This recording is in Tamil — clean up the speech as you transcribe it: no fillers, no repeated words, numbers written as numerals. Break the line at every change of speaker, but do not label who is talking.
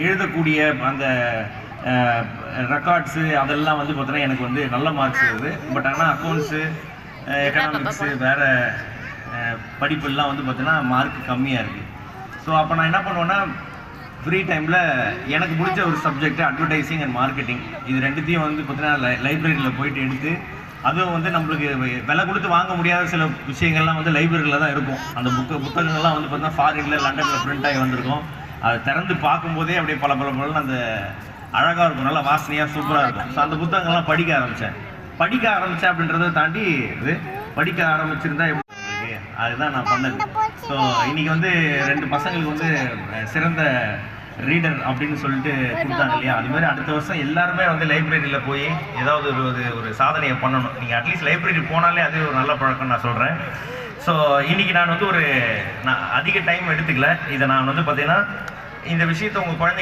எழுதக்கூடிய அந்த ரெக்கார்ட்ஸு அதெல்லாம் வந்து பார்த்தீங்கன்னா எனக்கு வந்து நல்ல மார்க்ஸ் வருது. பட் ஆனால் அக்கௌண்ட்ஸு, எக்கனாமிக்ஸு, வேறு படிப்புலாம் வந்து பார்த்தீங்கன்னா மார்க் கம்மியாக இருக்குது. ஸோ அப்போ நான் என்ன பண்ணுவேன்னா, ஃப்ரீ டைமில் எனக்கு பிடிச்ச ஒரு சப்ஜெக்ட் அட்வர்டைஸிங் அண்ட் மார்க்கெட்டிங், இது ரெண்டுத்தையும் வந்து பார்த்தீங்கன்னா லைப்ரரியில் போயிட்டு எடுத்து, அதுவும் வந்து நம்மளுக்கு விலை கொடுத்து வாங்க முடியாத சில விஷயங்கள்லாம் வந்து லைப்ரரியில் தான் இருக்கும். அந்த புத்தகங்கள்லாம் வந்து பார்த்தீங்கன்னா ஃபாரினில், லண்டனில் பிரிண்ட் ஆகி வந்திருக்கும். அதை திறந்து பார்க்கும்போதே அப்படியே பல அந்த அழகாக இருக்கும், நல்லா வாசனையாக சூப்பராக இருக்கும். ஸோ அந்த புத்தகங்கள்லாம் படிக்க ஆரம்பித்தேன் அப்படின்றத தாண்டி இது படிக்க ஆரம்பிச்சிருந்தா எப்படி அதுதான் நான் பண்ணது. ஸோ இன்றைக்கி வந்து 2 பசங்களுக்கு வந்து சிறந்த ரீடர் அப்படின்னு சொல்லிட்டு கொடுத்தாங்க இல்லையா, அதுமாதிரி அடுத்த வருஷம் எல்லாருமே வந்து லைப்ரரியில் போய் ஏதாவது ஒரு சாதனையை பண்ணணும். நீங்கள் அட்லீஸ்ட் லைப்ரரி போனாலே அது ஒரு நல்ல பழக்கம் நான் சொல்கிறேன். ஸோ இன்றைக்கி நான் வந்து நான் அதிக டைம் எடுத்துக்கல. இதை நான் வந்து பார்த்தீங்கன்னா இந்த விஷயத்தை உங்கள் குழந்தைங்க